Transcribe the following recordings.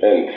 End.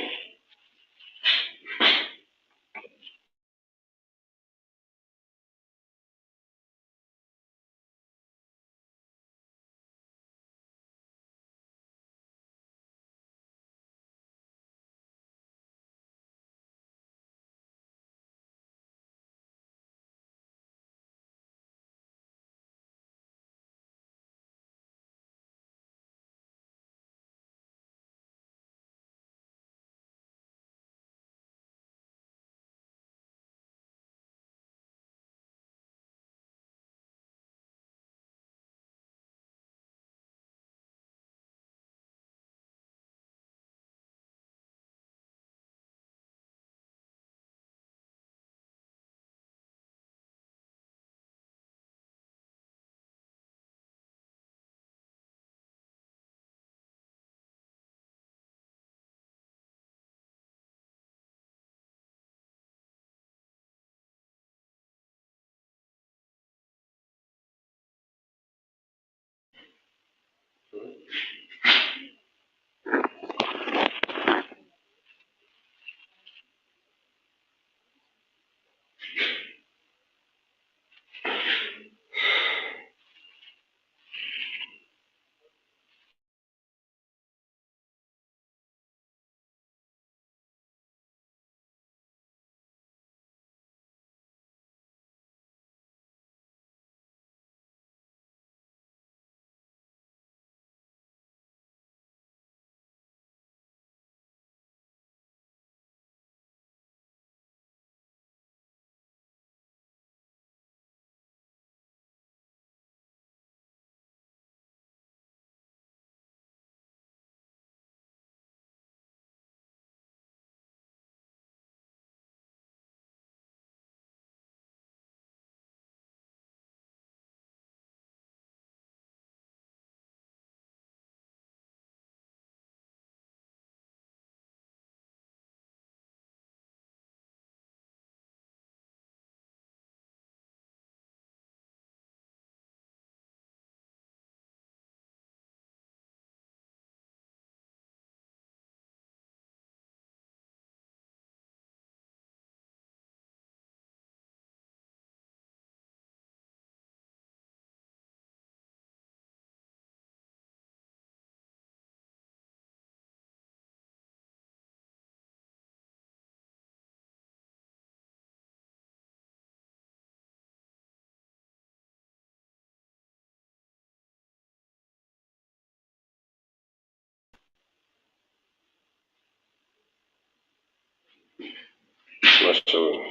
Not showing.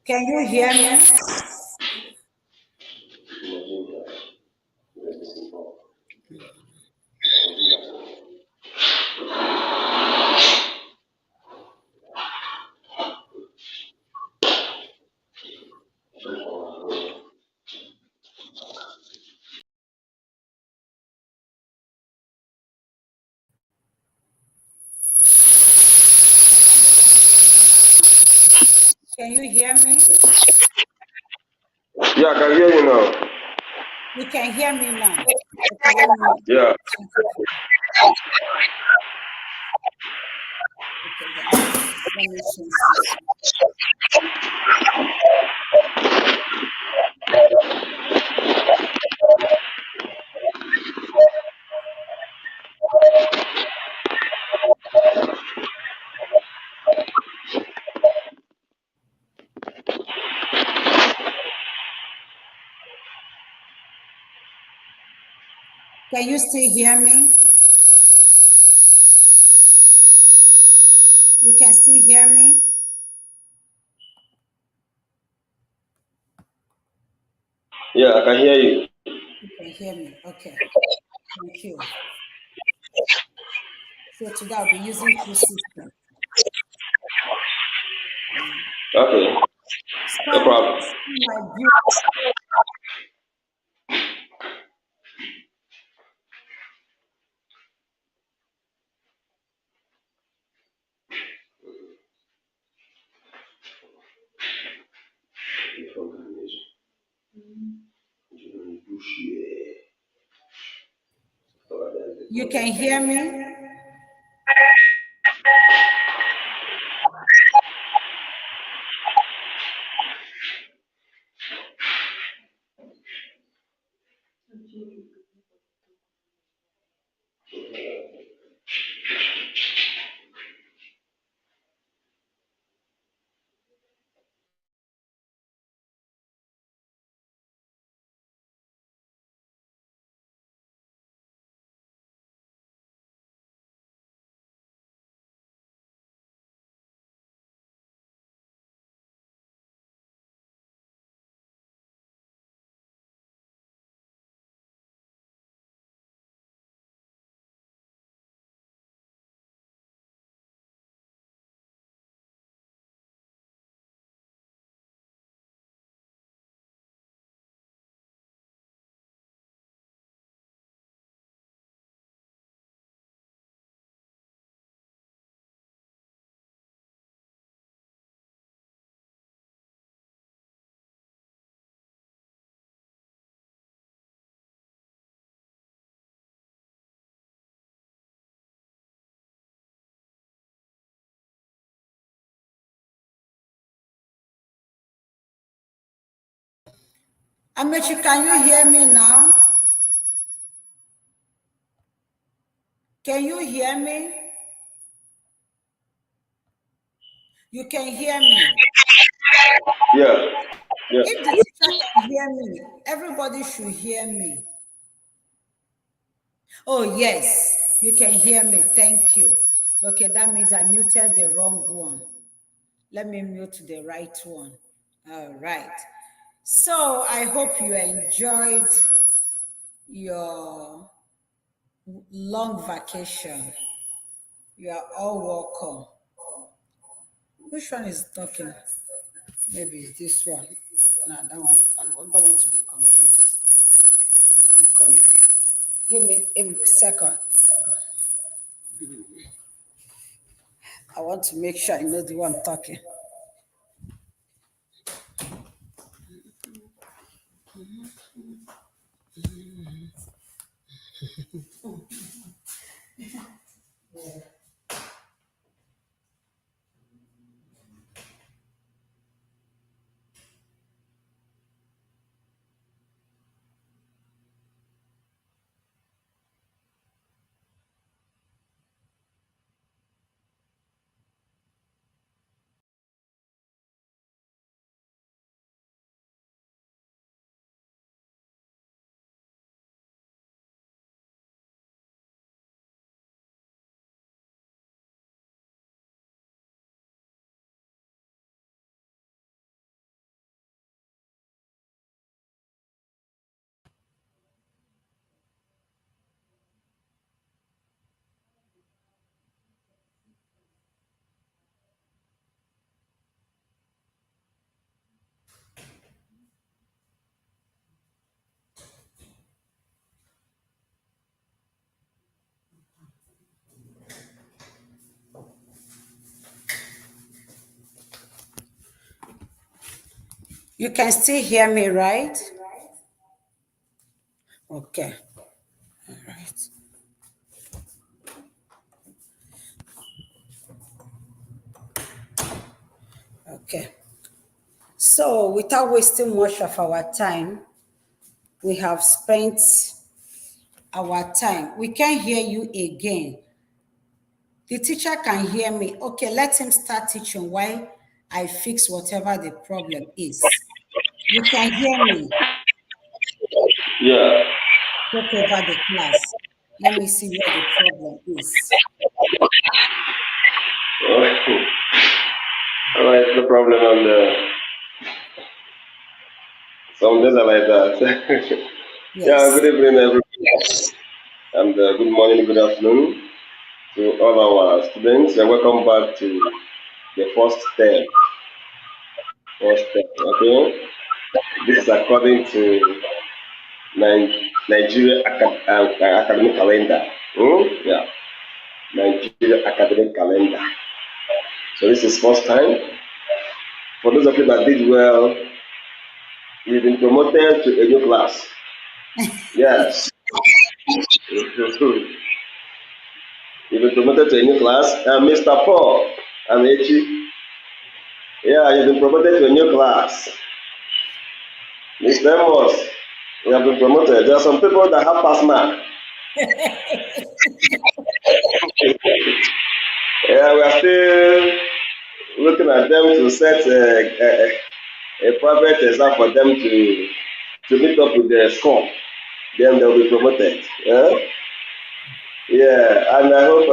Can you hear me? Can you hear me? Yeah, I can hear you now. You can hear me now. Yeah. Let me change. Can you still hear me? You can still hear me? Yeah, I can hear you. You can hear me. Okay. Thank you. So today I'll be using two systems. Okay. No problem. My view. You can hear me? Amechi, can you hear me now? Can you hear me? You can hear me. Yeah. If the teacher can hear me, everybody should hear me. Oh, yes, you can hear me. Thank you. Okay, that means I muted the wrong one. Let me mute the right one. All right. So I hope you enjoyed your long vacation. You are all welcome. Which one is talking? Maybe it's this one. No, that one. I don't want to be confused. I'm coming. Give me a second. I want to make sure I know the one talking. You can still hear me, right? Okay. All right. Okay. So, without wasting much of our time, we have spent our time. We can hear you again. The teacher can hear me. Okay, let him start teaching while I fix whatever the problem is. You can hear me. Yeah. Take over the class. Let me see where the problem is. All right, the problem on some days are like that. Yes. Yeah, good evening, everybody, and good morning, good afternoon to all our students. And welcome back to the first step. Okay. This is according to Nigeria academic calendar. Yeah, Nigeria academic calendar. So this is first time. For those of you that did well, you've been promoted to a new class. Yes. You've been promoted to a new class. Mr. Paul Amechi. Yeah, you've been promoted to a new class. Mr. Amos, you have been promoted. There are some people that have pass mark. Yeah, we are still looking at them to set a private exam for them to meet up with their score. Then they'll be promoted. Yeah, and I hope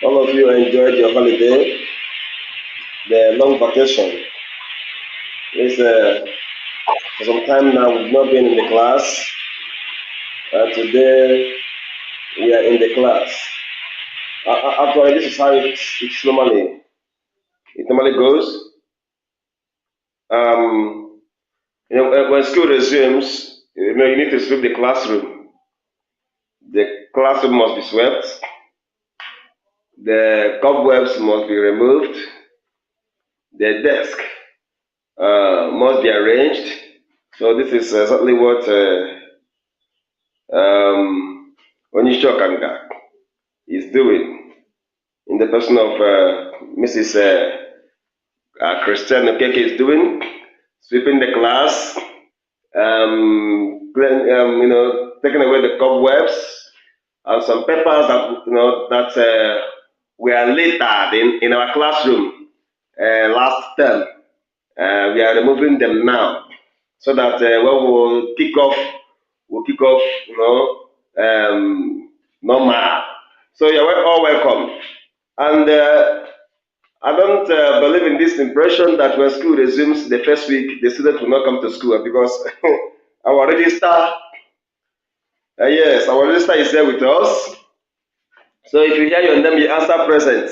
all of you enjoyed your holiday, the long vacation. It's for some time now we've not been in the class, and today we are in the class. Actually, this is how it normally goes. When school resumes, you need to sweep the classroom. The classroom must be swept. The cobwebs must be removed. The desk must be arranged. So this is exactly what Onishokanga is doing in the person of Mrs. Christian Okeke is doing, sweeping the class, taking away the cobwebs and some papers that were littered in our classroom last term. We are removing them now, so that when we'll kick off, normal. So you're all welcome. And I don't believe in this impression that when school resumes the first week, the student will not come to school because our register, yes, our register is there with us. So if you hear your name, you answer present.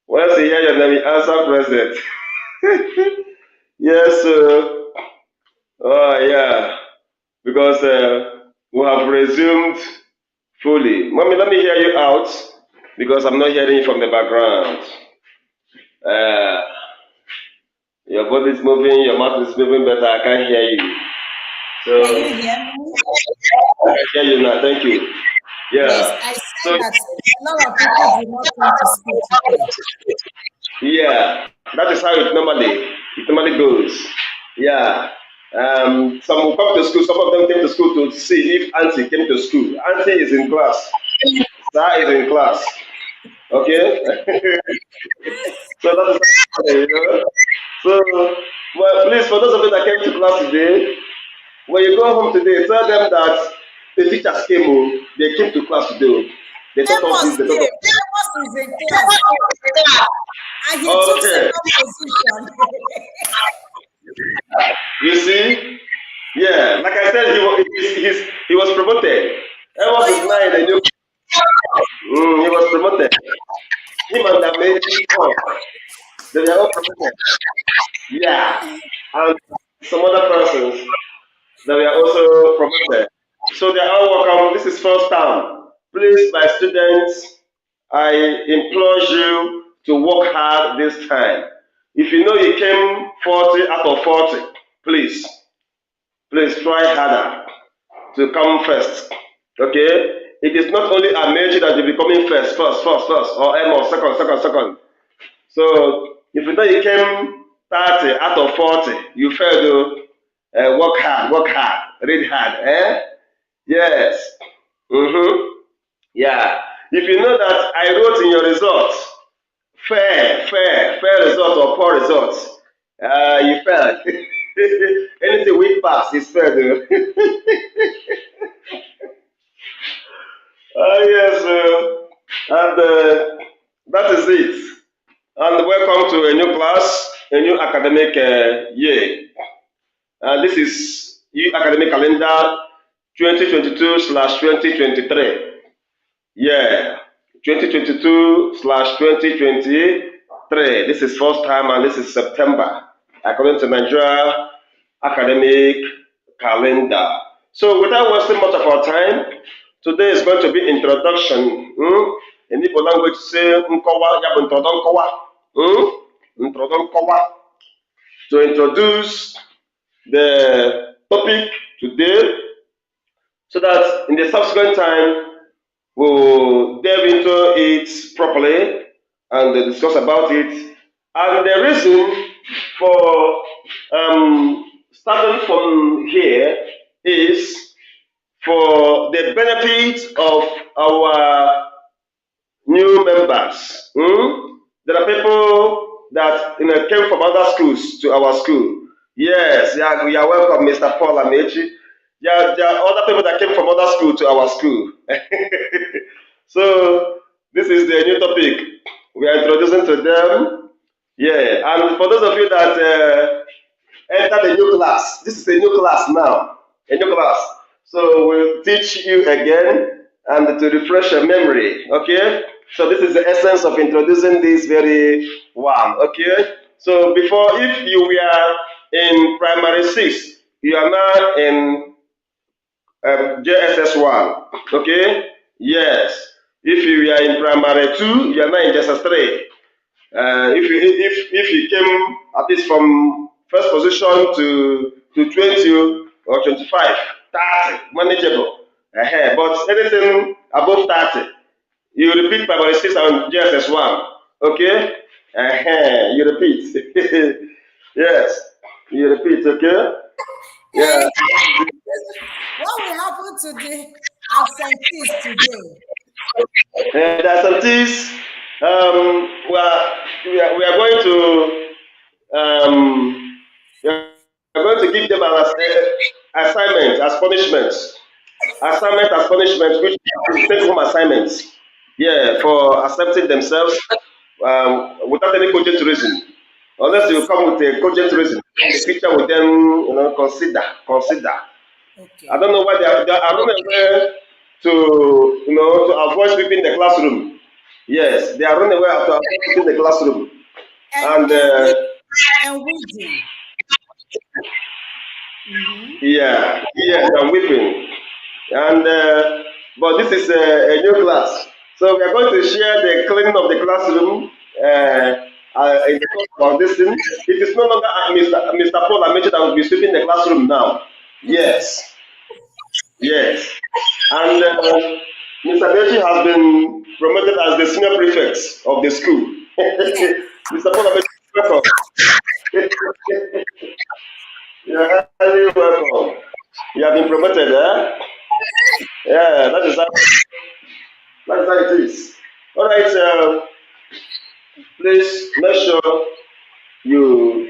Once you hear your name, you answer present. Yes, oh yeah, because we have resumed fully. Mommy, let me hear you out because I'm not hearing you from the background. Your body is moving, your mouth is moving, but I can't hear you. So, Can you hear me? I can hear you now. Thank you. Yeah. Yes, I said that a lot of people do not come to school today. Yeah, that is how it normally goes. Yeah. Some will come to school, some of them came to school to see if Auntie came to school. Auntie is in class. Sir is in class. Okay? So that is So, well, please, for those of you that came to class today, when you go home today, tell them that the teachers came, they came to class today. They taught us this, they taught us. Amos is in class. And he took second position. You see? Yeah, like I said, he was promoted. Amos is now in a new. He was promoted. Him and the main they were all promoted. Yeah, and some other persons that were also promoted. So they are all welcome. This is first time. Please, my students, I implore you to work hard this time. If you know you came 40 out of 40, please try harder to come first. Okay? It is not only a major that you'll be coming first, or M or second. So if you know you came 30 out of 40, you failed to work hard, read hard. Yes. Yeah. If you know that I wrote in your results, fair result or poor results, you failed. Anything weak pass is fair. Yes, and that is it. And welcome to a new class, a new academic year. This is new academic calendar 2022/2023. Yeah, 2022/2023. This is first time and this is September, according to Nigeria academic calendar. So without wasting much of our time, today is going to be introduction. In Igbo language, say nkowa, ya bụ nkowa. To introduce the topic today, so that in the subsequent time we'll delve into it properly and discuss about it. And the reason for starting from here is for the benefit of our new members. There are people that came from other schools to our school. Yes, you are welcome, Mr. Paul Amechi. There are other people that came from other school to our school. So this is the new topic we are introducing to them. Yeah, and for those of you that enter the new class, this is a new class now, a new class. So we'll teach you again and to refresh your memory. Okay. So this is the essence of introducing this very one. Okay. So before, if you were in primary 6, you are now in JSS1. Okay? Yes. If you are in primary 2, you are now in JSS3. If you came at least from first position to 20 or 25, 30, manageable. But anything above 30, you repeat primary 6 and JSS1. Okay? You repeat. Yes. You repeat, okay? Yeah. What will happen to the absentees today? The absentees, we are going to give them an assignment as punishments. Assignment as punishment, which is take-home assignments. Yeah, for accepting themselves without any cogent reason. Unless you come with a cogent reason, the teacher will then consider. Okay. I don't know why they are running away to avoid sweeping the classroom. Yes, they are running away to avoid sweeping the classroom. And weeping. Yeah, yes, and weeping. And but this is a new class, so we are going to share the cleaning of the classroom. In the course of this thing, it is no longer Mr. Paul I mentioned that will be sweeping the classroom now. Yes. Yes. And Mr. Bechi has been promoted as the senior prefect of the school. Mr. Paul, welcome. You're highly welcome. You have been promoted, eh? Yeah, that is how it is. All right, please make sure you.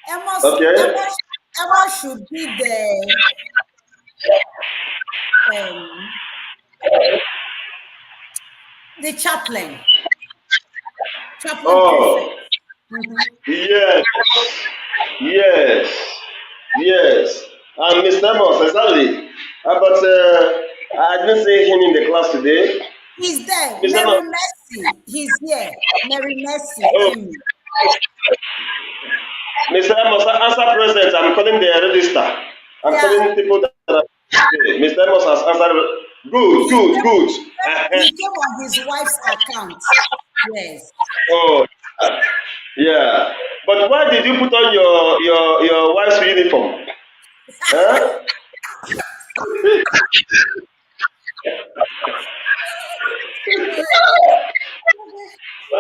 Emma should be the chaplain. Oh, yes. And Mr. Amos, exactly. But I didn't see him in the class today. He's there. Mary Mercy. He's here. Mary Mercy. Oh. Mr. Amos, answer present. I'm calling the register. I'm calling people that are here. Mr. Amos has answered. Good. He came on his wife's account. Yes. Oh, yeah. But why did you put on your wife's uniform? Huh?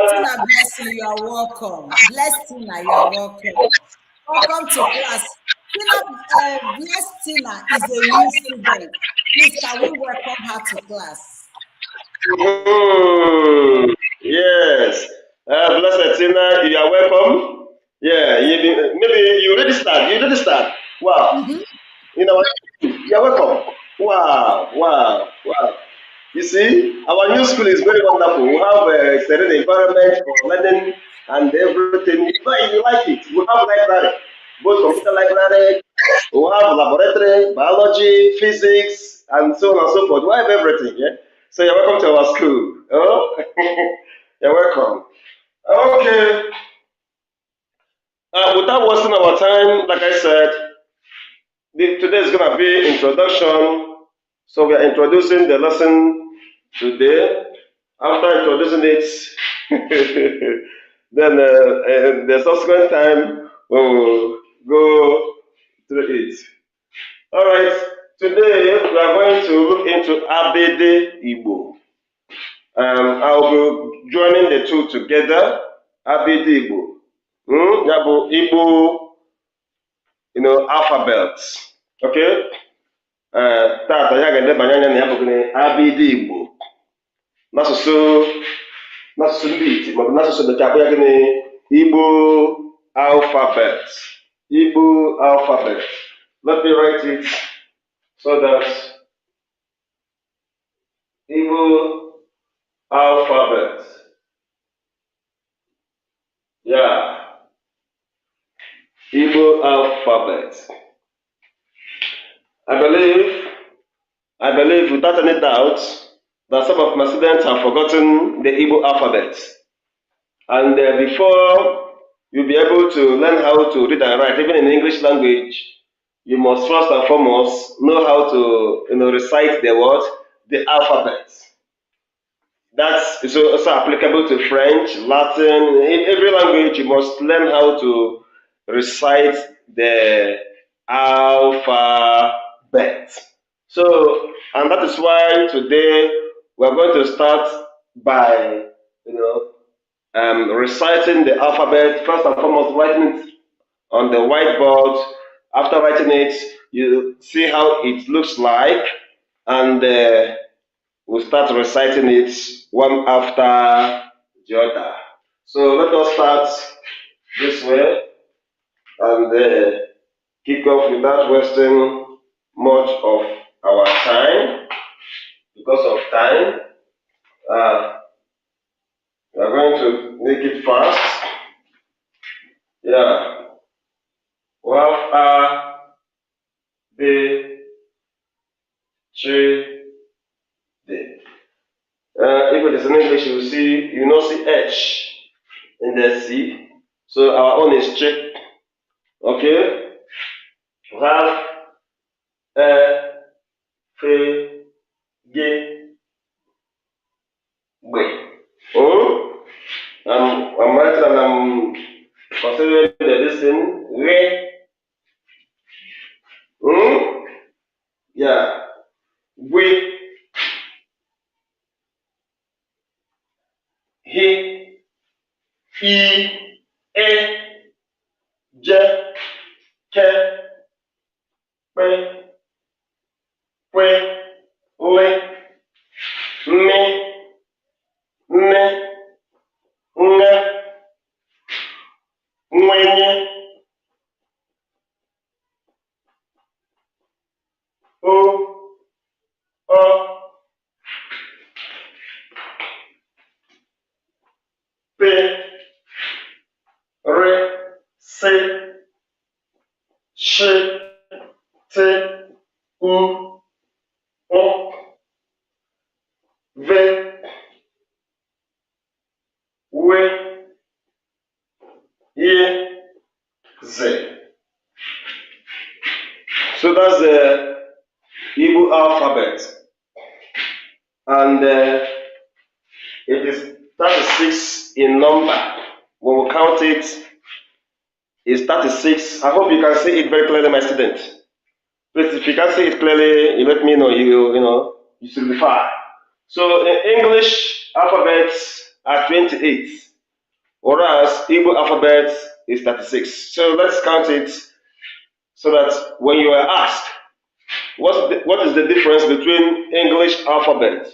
Tina Blessing, you are welcome. Bless Tina, you are welcome. Welcome to class. Bless Tina is a new student. Please, can we welcome her to class? Yes. Blessed Tina, you are welcome. Yeah, maybe you registered. Wow. You are welcome. Wow. You see, our new school is very wonderful. We have a serene environment for learning and everything. You like it. We have library, both computer library, we have laboratory, biology, physics, and so on and so forth. We have everything, yeah? So you're welcome to our school. Oh? You're welcome. Okay. Without wasting our time, like I said, today is going to be introduction. So we are introducing the lesson today. After introducing it, then the subsequent time we will go through it. All right. Today we are going to look into Abede Igbo. I'll be joining the two together. Abede Igbo. Yabo Igbo, alphabet. Okay. Tata ya ga-edebanye anya na ya bụ gịnị Abede Igbo. N'asụsụ ndị iti maọbụ n'asụsụ bekee akpọ ya gịnị Igbo alphabet. Igbo alphabet. Let me write it so that Igbo alphabet. Yeah. Igbo alphabet. I believe without any doubt that some of my students have forgotten the Igbo alphabet. And before you'll be able to learn how to read and write, even in English language, you must first and foremost know how to recite the word, the alphabet. That is also applicable to French, Latin. In every language, you must learn how to recite the alphabet. So, and that is why today we're going to start by, reciting the alphabet. First and foremost, writing it on the whiteboard. After writing it, you see how it looks like, and we'll start reciting it one after the other. So let us start this way and kick off without wasting much of our time. Because of time, we are going to make it fast. Yeah. Well, B, C, D. If it is in English, you will see H in the C. So our own is Ch. Okay. We have F, G, B. I'm writing and I'm considering the listen. Re. Yeah. We. He. E. E. J. K. P. Kwe. Le. Me. Ne. Nga. Mwenye. O. O. P. R. C. Sh. T. U. O. V. W. Y. Z. So that's the Igbo alphabet, and it is 36 in number. When we count it, it's 36. I hope you can see it very clearly, my student. Please, if you can see it clearly, you let me know. You should be fine. So in English alphabets are 28, whereas Igbo alphabet is 36. So let's count it so that when you are asked, what is the difference between English alphabet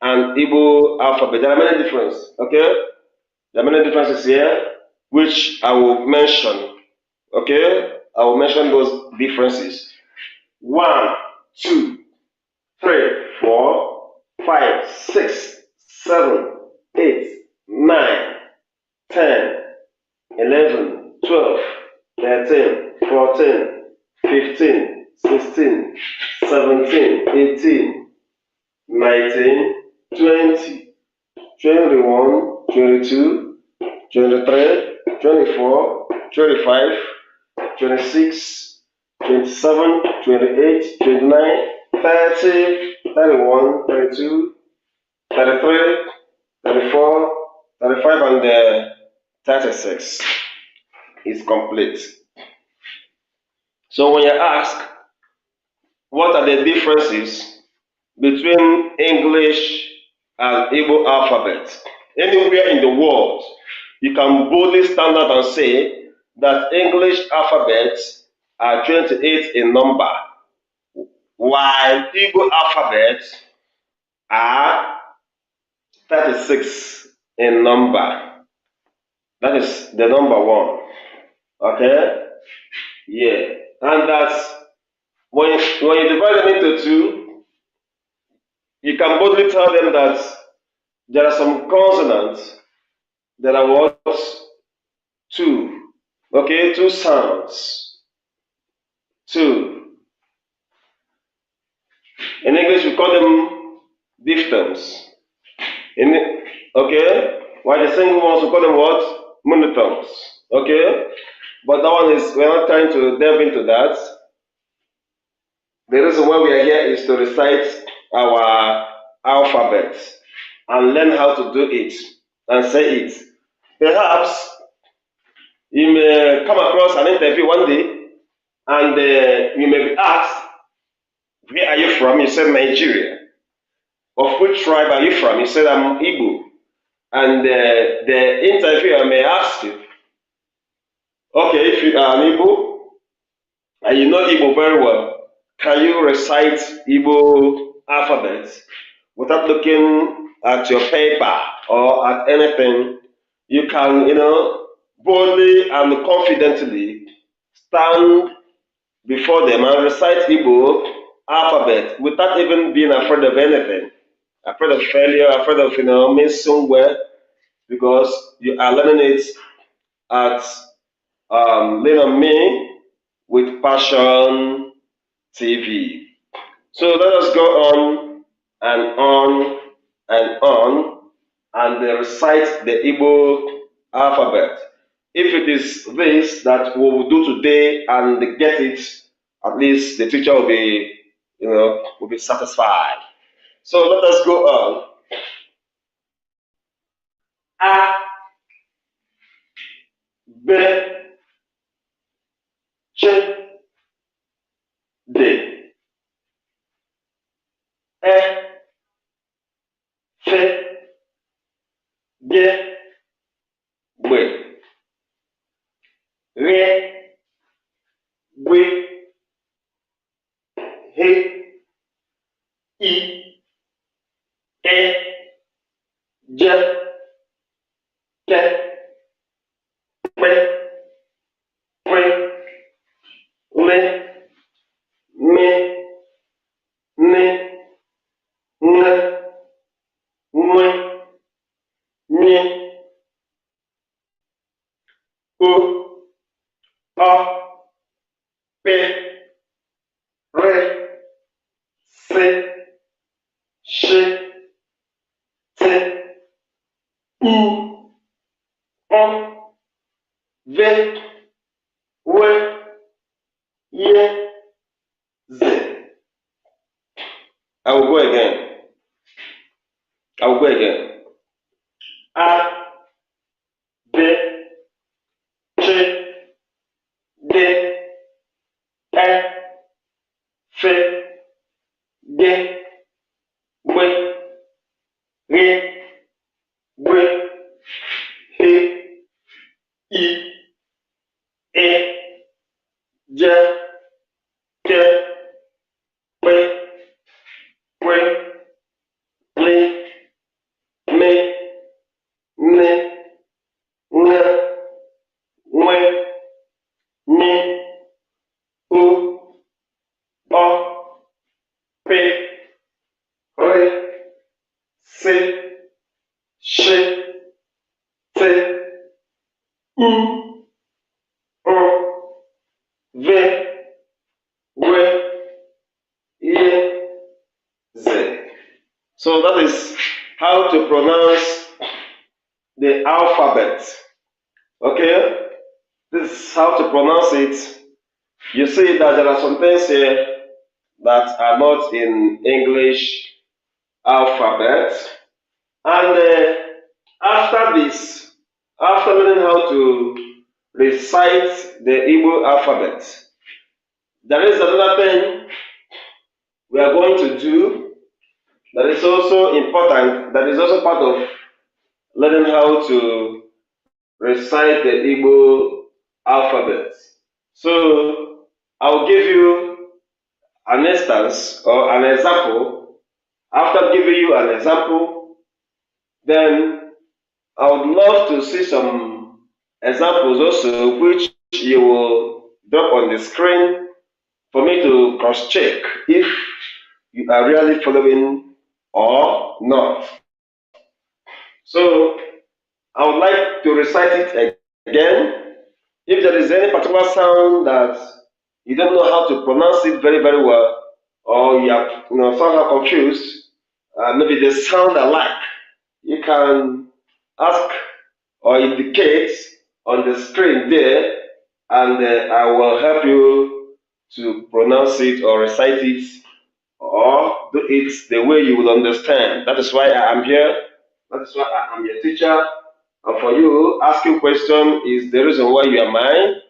and Igbo alphabet? There are many differences, okay? There are many differences here, which I will mention, okay? I will mention those differences. 1, 2, 3, 4, 5, 6, 7, 8, 9, 10, 11, 12, 13, 14, 15, 16, 17, 18, 19, 20, 21, 22, 23, 24, 25, 26, 27, 28, 29, 30, 31, 32, 33, 34, 35, and 36 is complete. So when you're asked, what are the differences between English and Igbo alphabet? Anywhere in the world, you can boldly stand out and say that English alphabets are 28 in number, while Igbo alphabets are 36 in number. That is the number one. Okay? Yeah. And that's when you divide them into two, you can boldly tell them that there are some consonants that are what? Two. Okay, two sounds. Two. In English, we call them diphthongs. Okay? While the single ones, we call them what? Monotones. Okay? But that one is, we're not trying to delve into that. The reason why we are here is to recite our alphabet and learn how to do it and say it. Perhaps you may come across an interview one day and you may be asked, where are you from? You said Nigeria. Of which tribe are you from? You said I'm Igbo. And the interviewer may ask you, okay, if you are an Igbo and you know Igbo very well, can you recite Igbo alphabet without looking at your paper or at anything? You can, boldly and confidently stand before them and recite Igbo alphabet without even being afraid of anything, afraid of failure, afraid of missing somewhere, because you are learning it at Learn on Me with Passion TV. So let us go on and on and on and recite the Igbo alphabet. If it is this that we will do today and get it, at least the teacher will be, will be satisfied. So let us go on. A, B, Ch, D, E, F, G, B, R, B, H, I, E, J, K, P, P, L, M, N, N, N, O, A, P, R, C, Sh, T, U, O, V, W, Y, Z. I will go again. A, B, Ch, D, E, F, G, B, R, B, H, I, E, J, K, P, P, L, M, N, N, O, O, P, R, C, Sh, T, U, O, V, W, Y, Z. So that is how to pronounce the alphabet. Okay? This is how to pronounce it. You see that there are some things here that are not in English alphabet. And after this, after learning how to recite the Igbo alphabet, there is another thing we are going to do that is also important, that is also part of learning how to recite the Igbo alphabet. So I'll give you an instance or an example. After giving you an example, then I would love to see some examples also which you will drop on the screen for me to cross-check if you are really following or not. So I would like to recite it again. If there is any particular sound that you don't know how to pronounce it very, very well, or you are somehow confused, maybe the sound alike, you can ask or indicate on the screen there, and I will help you to pronounce it or recite it or do it the way you will understand. That is why I am here. That is why I am your teacher. And for you, asking question is the reason why you are my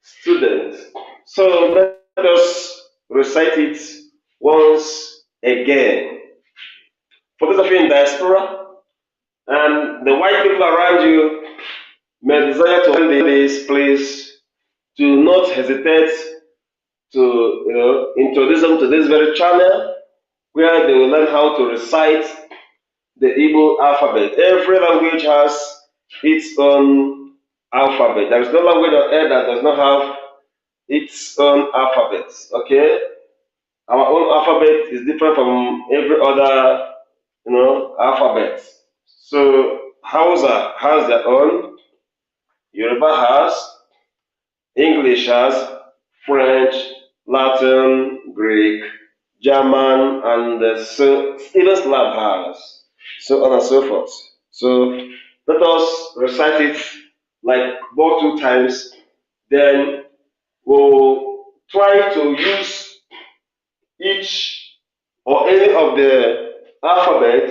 student. So let us recite it once again. For those of you in diaspora and the white people around you may desire to learn this, please do not hesitate to introduce them to this very channel where they will learn how to recite the Igbo alphabet. Every language has its own alphabet. There is no language on earth that does not have its own alphabet. Okay? Our own alphabet is different from every other, alphabet. So Hausa has their own, Yoruba has, English has, French, Latin, Greek, German, and so even Slav has, so on and so forth. So let us recite it like about 2 times, then we'll try to use each or any of the alphabet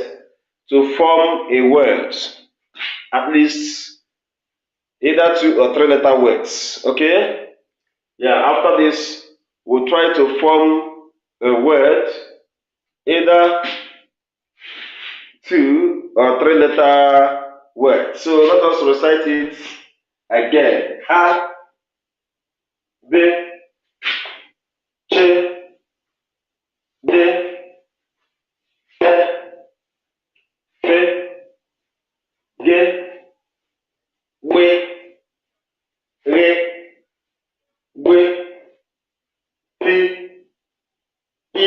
to form a word, at least either 2 or 3 letter words. Okay? Yeah, after this, we'll try to form a word, either 2 or 3 letter word. So let us recite it again. A, B, Ch, D, E, F, G, W, R, W, P, I,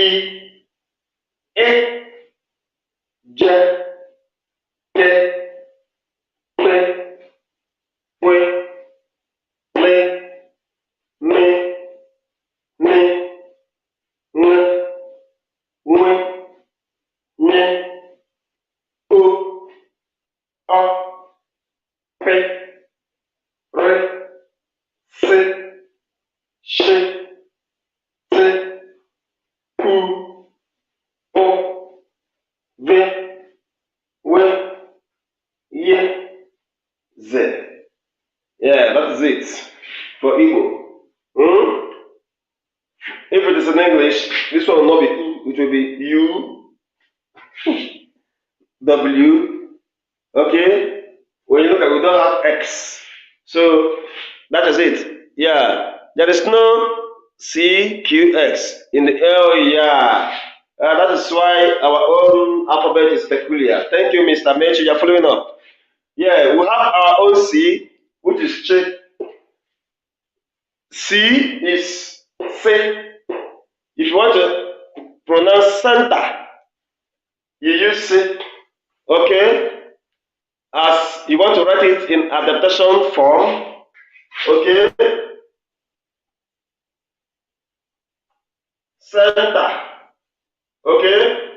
E, J, K, P, W, L, M, N, N, W, N, O, O, P, R, S, Sh, T, U, O, V, W, Y, Z. Yeah, that's it for Igbo. If it is in English, this one will not be U, it will be U, W. Okay? When you look at it, we don't have X. So that is it. Yeah. There is no CQX in the L. Yeah. That is why our own alphabet is peculiar. Thank you, Mr. Mechi. You're following up. Yeah, we have our own C, which is Ch. C is C. If you want to pronounce center, you use C. Okay? As you want to write it in adaptation form. Okay? Center. Okay?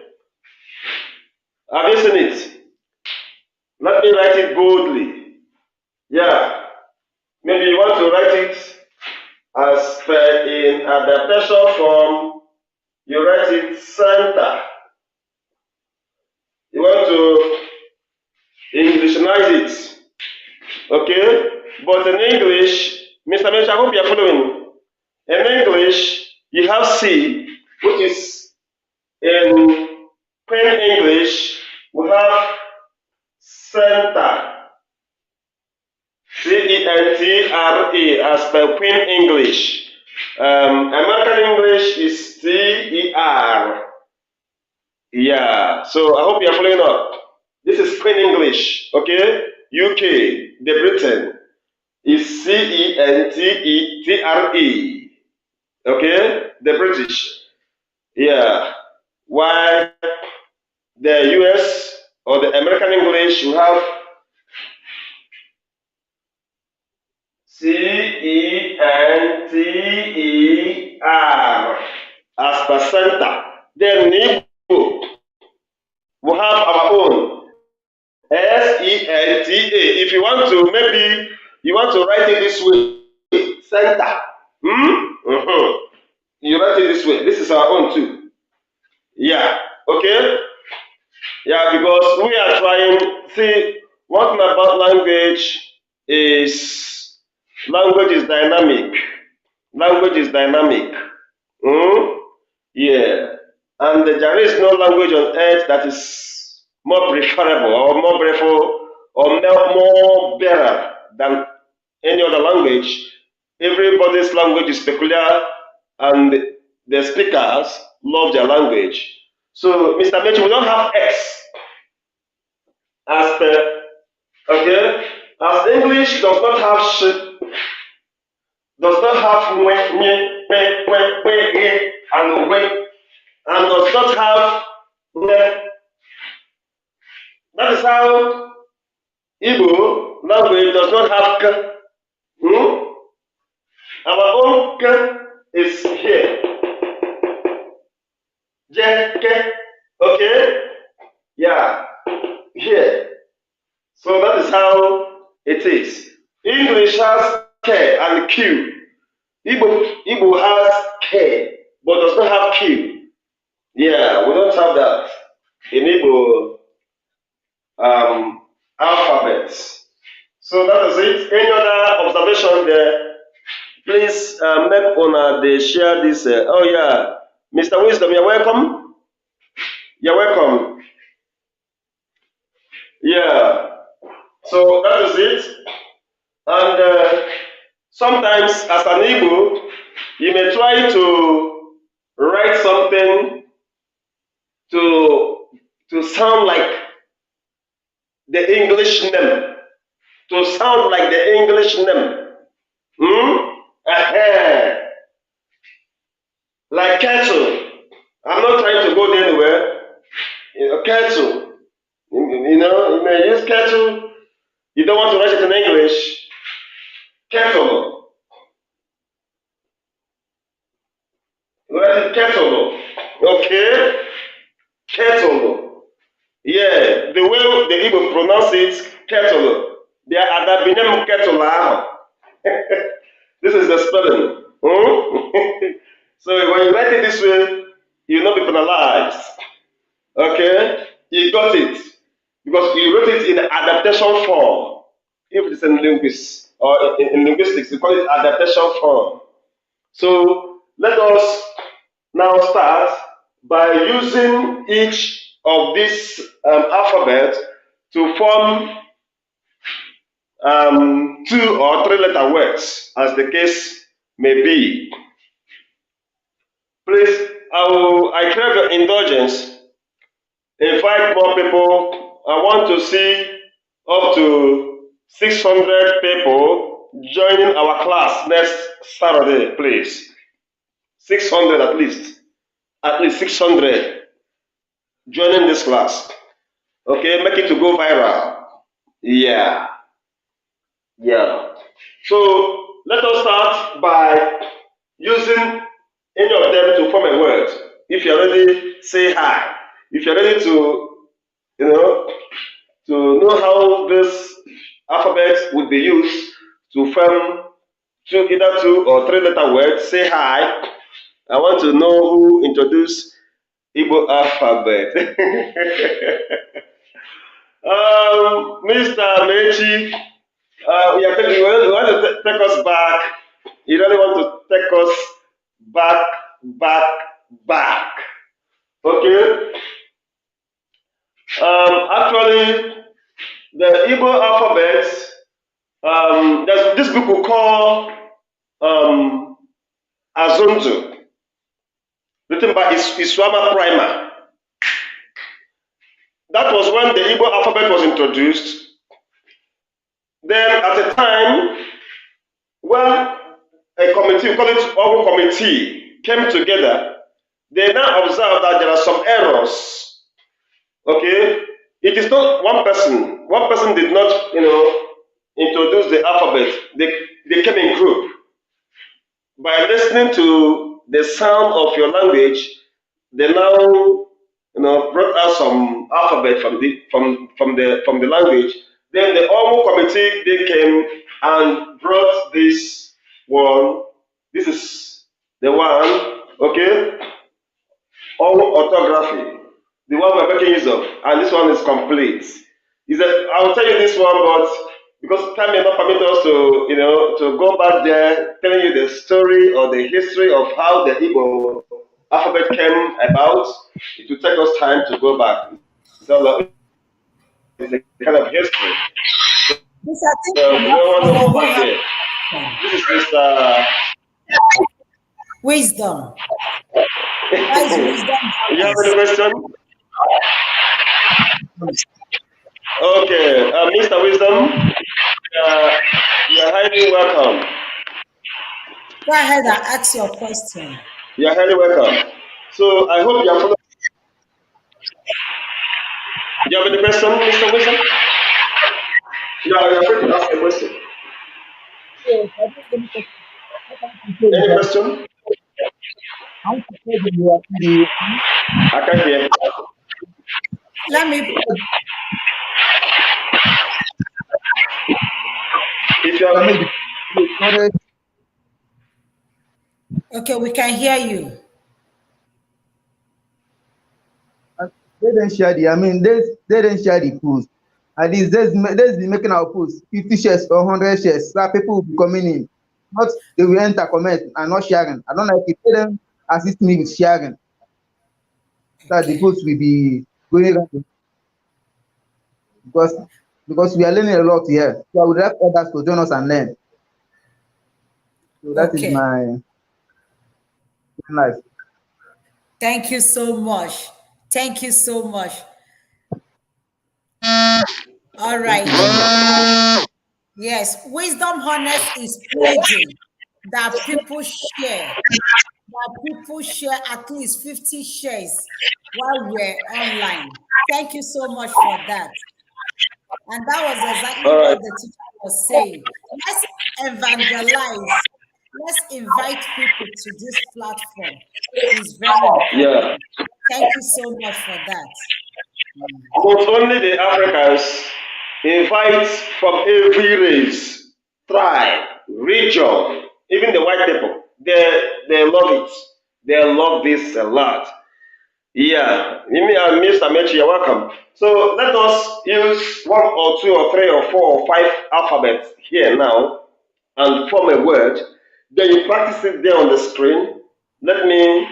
Have you seen it? Let me write it boldly. Yeah. Maybe you want to write it as per in adaptation form. You write it center. You want to Englishinize it. Okay? But in English, Mr. Mensch, I hope you are following. In English, you have C, which is in plain English, we have center. CENTRE as per Queen English. American English is CER. Yeah, so I hope you're following up. This is Queen English, okay? UK, the Britain, is CENTERE, okay? The British, yeah. While the US or the American English, you have CENTER as per center. Then in Igbo, we have our own SENTA. If you want to, maybe you want to write it this way, center. You write it this way. This is our own too. Yeah. Okay. Yeah, because we are trying. See, one thing about language is dynamic. Language is dynamic. Yeah. And there is no language on earth that is more preferable or more beautiful or more better than any other language. Everybody's language is peculiar and the speakers love their language. So, Mr. Mitchell, we don't have X as per, okay? As English does not have sh, does not have and does not have ne. That is how Igbo language does not have k. Our own k is here. J, okay? Yeah, here. So that is how it is. English has K and Q. Igbo has K, but does not have Q. Yeah, we don't have that in Igbo alphabets. So that is it. Any other observation there? Please make honor they share this. Oh yeah, Mr. Wisdom, you're welcome. You're welcome. Yeah. So that is it. And sometimes, as an Igbo, you may try to write something to sound like the English name. To sound like the English name. Like kettle. I'm not trying to go there anywhere. Kettle. You may use kettle. You don't want to write it in English. Kettle. Write it kettle. Okay? Kettle. Yeah, the way the Igbo pronounce it, kettle. They are adabinem kettle. This is the spelling. So when you write it this way, you will not be penalized. Okay? You got it. Because you wrote it in adaptation form. If it's in linguistics or in linguistics, you call it adaptation form. So let us now start by using each of these alphabets to form 2 or 3 letter words, as the case may be. Please, I crave your indulgence. Invite more people. I want to see up to 600 people joining our class next Saturday, please. 600 at least. At least 600 joining this class. Okay, make it to go viral. Yeah. Yeah. So let us start by using any of them to form a word. If you're ready, say hi. If you're ready to know how this alphabet would be used to form either 2 or 3 letter words, say hi. I want to know who introduced Igbo alphabet. Mr. Mechi, you want to take us back. You really want to take us back back. Okay. Actually, the Igbo alphabet, there's this book we call Azunzu, written by Iswama Primer. That was when the Igbo alphabet was introduced. Then at the time, when a committee, we call it Ogun Committee, came together, they now observed that there are some errors. Okay? It is not one person. One person did not, introduce the alphabet. They came in group. By listening to the sound of your language, they now brought out some alphabet from the language. Then the Omo committee they came and brought this one. This is the one, okay? Omo orthography, the one we're making use of, and this one is complete. I will tell you this one, but because time may not permit us to go back there, telling you the story or the history of how the Igbo alphabet came about, it will take us time to go back. So it's a kind of history. This I think So we don't want to go we back have there. This is Mr. wisdom. That is wisdom. You have any question? Okay, Mr. Wisdom, you're highly welcome. Go ahead and ask your question. You're highly welcome. So I hope you are following. Do you have any question, Mr. Wisdom? Yeah, you're free to ask a question. Any question? I can't hear. Let me. If you are Okay, we can hear you. They didn't share they didn't share the post. At least there's be making our post 50 shares or 100 shares. So that people will be coming in. Not they will enter comment and not sharing. I don't like it. They don't assist me with sharing. That the post will be going around. Because we are learning a lot here. So I would like others to join us and learn. So that is my life. Thank you so much. Thank you so much. All right. Yes, wisdom honest is pledging that people share. That people share at least 50 shares while we're online. Thank you so much for that. And that was exactly what the teacher was saying. Let's evangelize. Let's invite people to this platform. It's very important. Thank you so much for that. Not only the Africans, invite from every race, tribe, region, even the white people. They love it. They love this a lot. Yeah, Mr. Mechi, you're welcome. So let us use 1 or 2 or 3 or 4 or 5 alphabets here now and form a word. Then you practice it there on the screen. Let me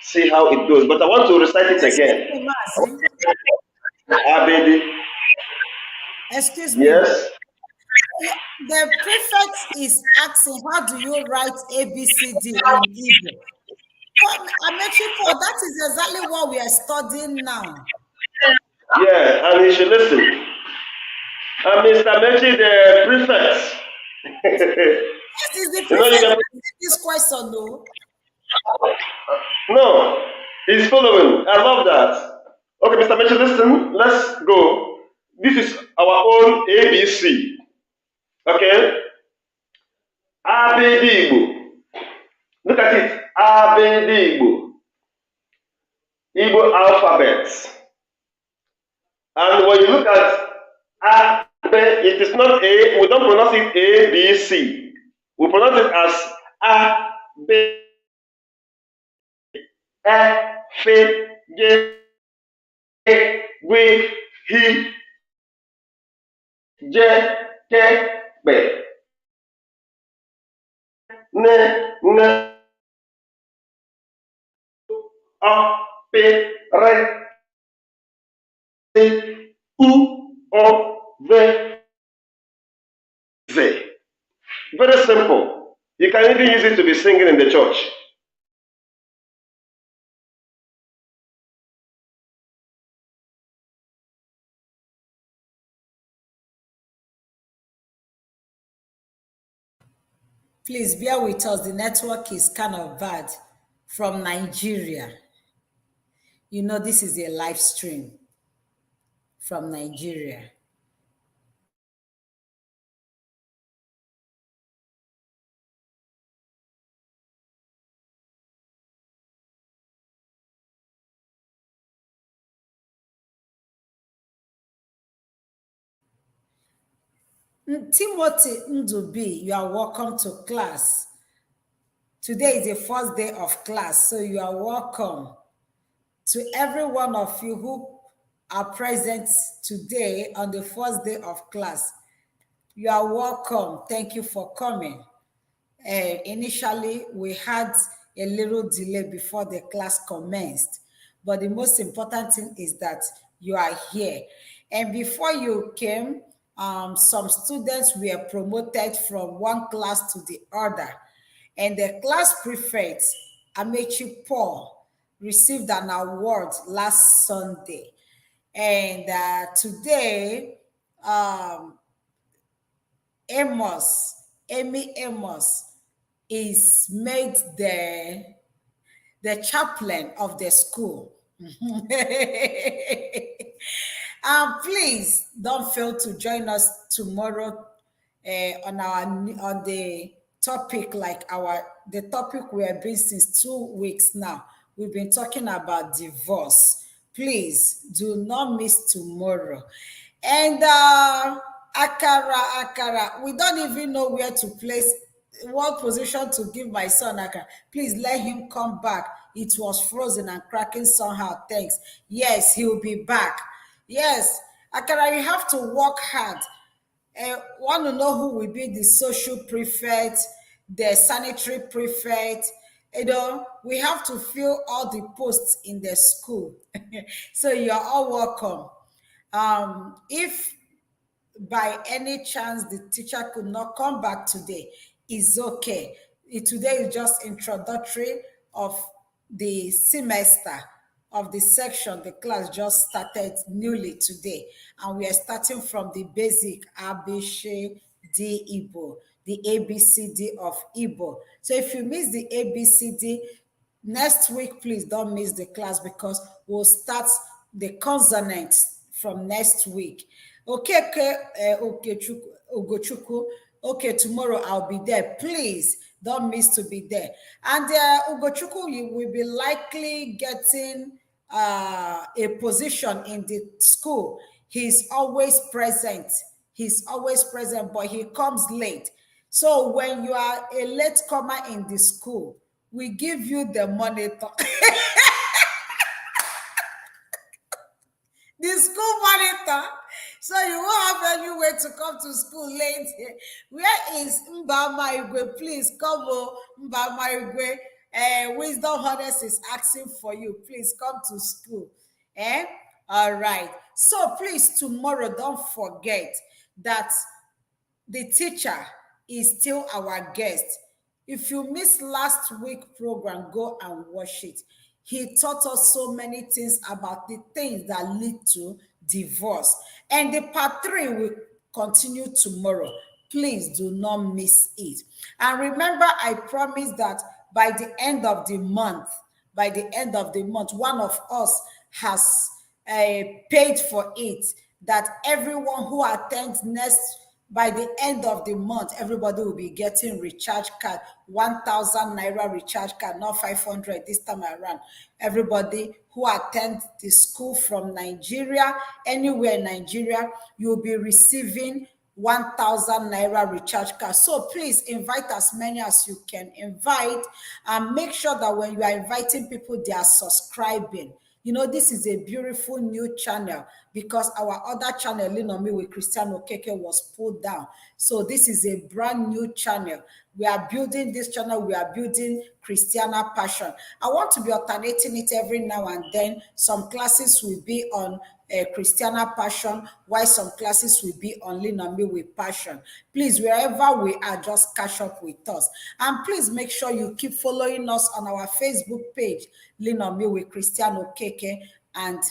see how it goes. But I want to recite it again. Abedi. Excuse me. Yes. The prefect is asking, how do you write ABCD in Igbo? That is exactly what we are studying now. Yeah, and you should listen. Mr. Mechi, the prefect. Yes, is the prefect this question, though? No, he's following. I love that. Okay, Mr. Mechi, listen. Let's go. This is our own ABC. Okay? Abedi Igbo. Look at it. Abedi Igbo. Igbo alphabet. And when you look at A, it is not A. We don't pronounce it A, B, C. We pronounce it as A, B, E, F, G, W, H, J, K, B, N, N, A, P, R, E, U, O, V, Z. Very simple. You can even use it to be singing in the church. Please bear with us. The network is kind of bad from Nigeria. You know, this is a live stream from Nigeria. Timothy Ndubi, you are welcome to class. Today is the first day of class, so you are welcome. To every one of you who are present today on the first day of class, you are welcome. Thank you for coming. Initially, we had a little delay before the class commenced, but the most important thing is that you are here. And before you came, some students were promoted from one class to the other, and the class prefect, Amechi Paul, received an award last Sunday. And today, Amy Amos, is made the chaplain of the school. Please don't fail to join us tomorrow on the topic, like the topic we have been since 2 weeks now. We've been talking about divorce. Please do not miss tomorrow. And Akara, we don't even know where to place, what position to give my son Akara. Please let him come back. It was frozen and cracking somehow. Thanks. Yes, he will be back. Yes, Akara, you have to work hard. Want to know who will be the social prefect, the sanitary prefect? You know, we have to fill all the posts in the school. So you're all welcome. If by any chance the teacher could not come back today, it's okay. Today is just introductory of the semester, of the section. The class just started newly today, and we are starting from the basic ABCD Igbo, the ABCD of Igbo. So if you miss the ABCD next week, please don't miss the class, because we'll start the consonants from next week. Okay, Ugochukwu. Okay, tomorrow I'll be there. Please don't miss to be there. And Ugochukwu, you will be likely getting a position in the school. He's always present. He's always present, but he comes late. So when you are a late comer in the school, we give you the monitor. The school monitor, so you won't have any way to come to school late. Where is Mbama Igwe? Please come, Mbama Igwe. Wisdom Honest is asking for you. Please come to school. All right. So please, tomorrow, don't forget that the teacher is still our guest. If you missed last week's program, go and watch it. He taught us so many things about the things that lead to divorce. And the part 3 will continue tomorrow. Please do not miss it. And remember, I promised that by the end of the month, one of us has paid for it, that everyone who attends by the end of the month, everybody will be getting recharge card, 1,000 naira recharge card, not 500 this time around. Everybody who attends the school from Nigeria, anywhere in Nigeria, you'll be receiving 1,000 naira recharge card. So please invite as many as you can invite, and make sure that when you are inviting people, they are subscribing. You know, this is a beautiful new channel because our other channel, Lean on Me with Christian Okeke, was pulled down. So this is a brand new channel. We are building this channel. We are building Christiana Passion. I want to be alternating it every now and then. Some classes will be on Christiana Passion, while some classes will be on Lean on Me with Passion. Please, wherever we are, just catch up with us. And please make sure you keep following us on our Facebook page, Lean on Me with Christian Okeke and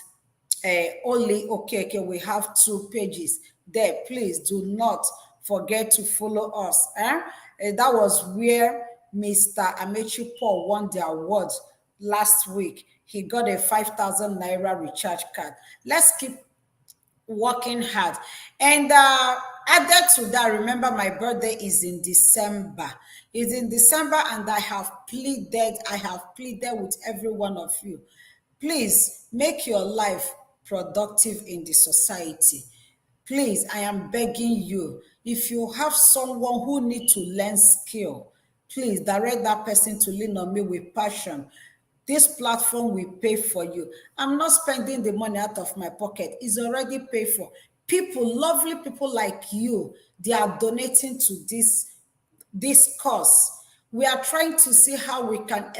Only Okeke. We have 2 pages there. Please do not forget to follow us. That was where Mr. Amechi Paul won the award last week. He got a 5,000 naira recharge card. Let's keep working hard. And added to that, remember my birthday is in December. It's in December, and I have pleaded with every one of you. Please make your life productive in the society. Please, I am begging you, if you have someone who needs to learn skill, please direct that person to Lean on Me with Passion. This platform will pay for you. I'm not spending the money out of my pocket. It's already paid for. People, lovely people like you, they are donating to this cause. We are trying to see how we can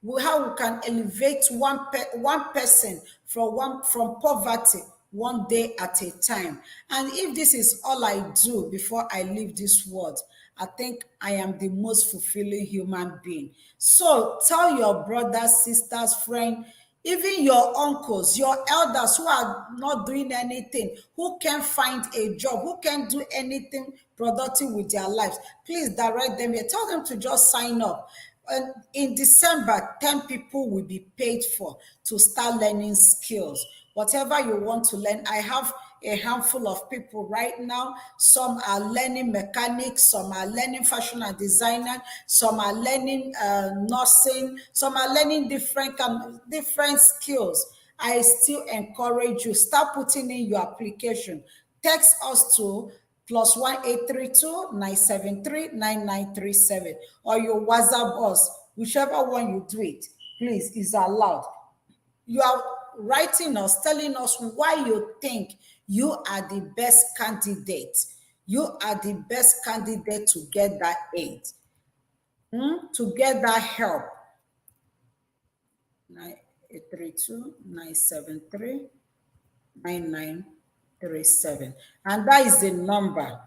elevate one person from poverty one day at a time. And if this is all I do before I leave this world, I think I am the most fulfilling human being. So tell your brothers, sisters, friends, even your uncles, your elders who are not doing anything, who can't find a job, who can't do anything productive with their lives, please direct them here. Tell them to just sign up. And in December, 10 people will be paid for to start learning skills. Whatever you want to learn, I have a handful of people right now. Some are learning mechanics, some are learning fashion and designer, some are learning nursing, some are learning different skills. I still encourage you, start putting in your application. Text us to +1 832 973 9937, or your WhatsApp us, whichever one you do it, please, is allowed. You are writing us, telling us why you think you are the best candidate. You are the best candidate to get that aid, to get that help. 832 973 9937. And that is the number.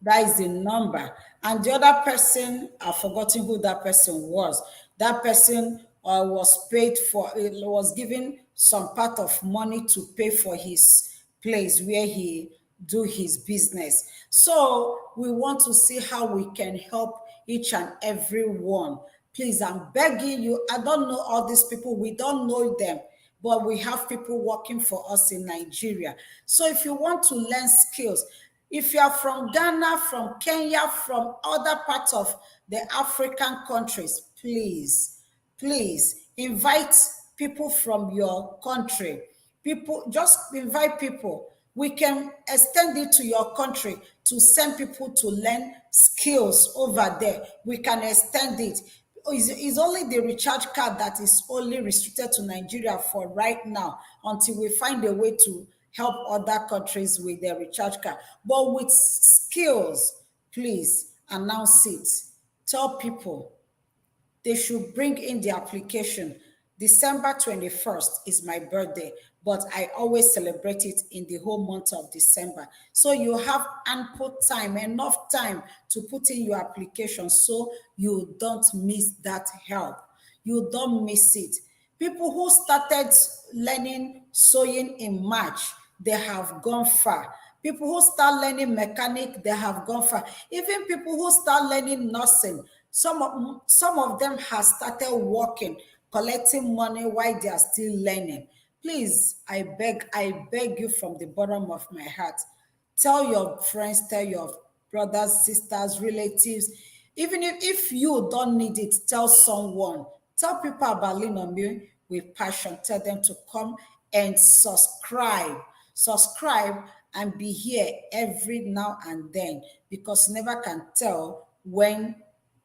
That is the number. And the other person, I've forgotten who that person was. That person was paid for, it was given some part of money to pay for his place where he do his business. So we want to see how we can help each and every one. Please, I'm begging you. I don't know all these people. We don't know them, but we have people working for us in Nigeria. So if you want to learn skills, if you are from Ghana, from Kenya, from other parts of the African countries, please invite people from your country. People, just invite people. We can extend it to your country to send people to learn skills over there. We can extend it. It's only the recharge card that is only restricted to Nigeria for right now until we find a way to help other countries with their recharge card. But with skills, please announce it. Tell people they should bring in the application. December 21st is my birthday, but I always celebrate it in the whole month of December. So you have ample time, enough time to put in your application so you don't miss that help. You don't miss it. People who started learning sewing in March, they have gone far. People who start learning mechanic, they have gone far. Even people who start learning nursing, some of them have started working, collecting money while they are still learning. Please, I beg you from the bottom of my heart. Tell your friends, tell your brothers, sisters, relatives. Even if you don't need it, tell someone. Tell people about Lean on Me with Passion. Tell them to come and subscribe. Subscribe and be here every now and then, because you never can tell when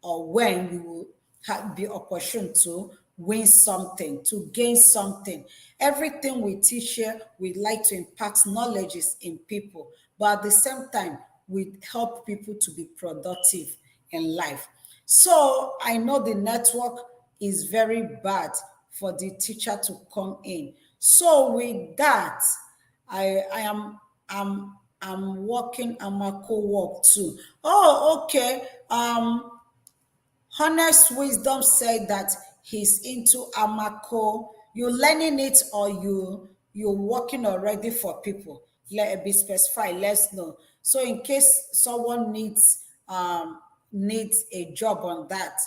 you will be opportune to win something, to gain something. Everything we teach here, we like to impart knowledges in people, but at the same time, we help people to be productive in life. So I know the network is very bad for the teacher to come in. So with that, I am I'm working on my co-work too. Oh, okay. Honest Wisdom said that he's into Amako. You learning it or you're working already for people. Let it be specified. Let's know. So in case someone needs a job on that,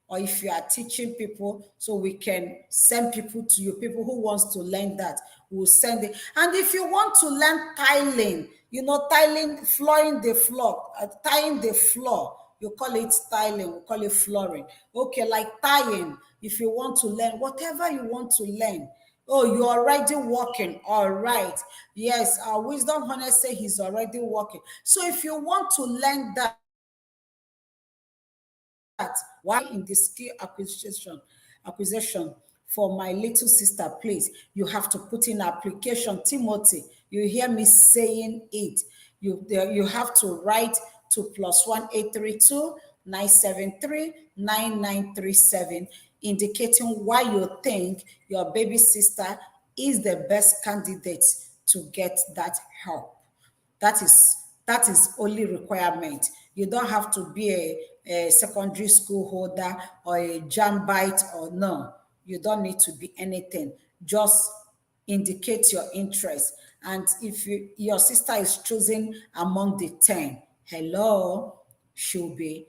or if you are teaching people, so we can send people to you, people who wants to learn that, we'll send it. And if you want to learn tiling, tiling, flooring the floor, tying the floor, you call it tiling, we call it flooring. Okay, like tying, if you want to learn, whatever you want to learn. Oh, you're already working. All right. Yes, our Wisdom Honest say he's already working. So if you want to learn that, why in the skill acquisition for my little sister, please, you have to put in application. Timothy, you hear me saying it. You have to write to +1 832 973 9937, indicating why you think your baby sister is the best candidate to get that help. That is only requirement. You don't have to be a secondary school holder or a jambite, or no. You don't need to be anything. Just indicate your interest. And if your sister is chosen among the 10, hello, she'll be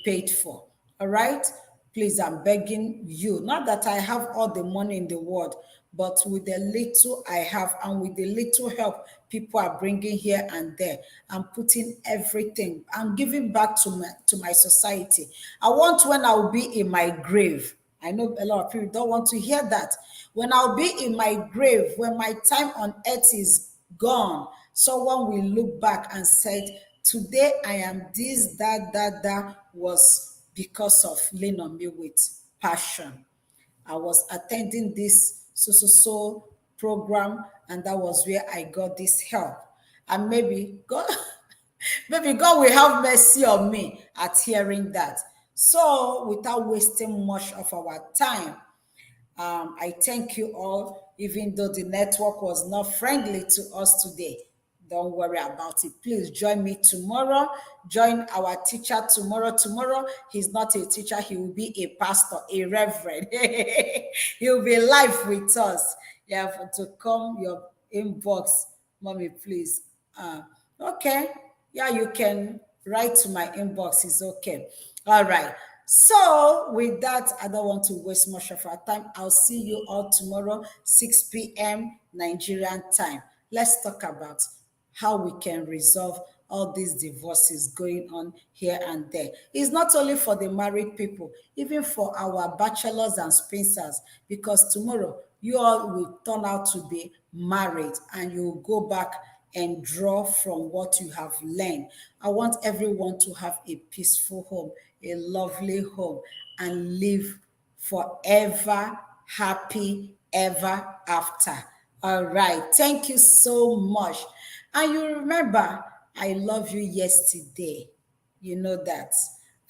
paid for. All right? Please, I'm begging you. Not that I have all the money in the world, but with the little I have and with the little help people are bringing here and there, I'm putting everything. I'm giving back to my society. I want, when I'll be in my grave, I know a lot of people don't want to hear that. When I'll be in my grave, when my time on earth is gone, someone will look back and said, today I am this, that was because of lean on me with passion. I was attending this so program, and that was where I got this help. And maybe God, maybe God will have mercy on me at hearing that. So without wasting much of our time, I thank you all, even though the network was not friendly to us today. Don't worry about it. Please join me tomorrow. Join our teacher tomorrow. Tomorrow, he's not a teacher. He will be a pastor, a reverend. He will be live with us. You have to come your inbox. Mommy, please. Okay. Yeah, you can write to my inbox. It's okay. All right. So with that, I don't want to waste much of our time. I'll see you all tomorrow, 6 p.m. Nigerian time. Let's talk about how we can resolve all these divorces going on here and there. It's not only for the married people, even for our bachelors and spinsters, because tomorrow you all will turn out to be married and you'll go back and draw from what you have learned. I want everyone to have a peaceful home, a lovely home, and live forever happy ever after. All right. Thank you so much. And you remember, I love you yesterday. You know that.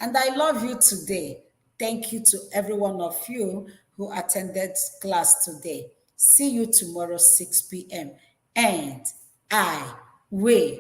And I love you today. Thank you to every one of you who attended class today. See you tomorrow, 6 p.m. And I will.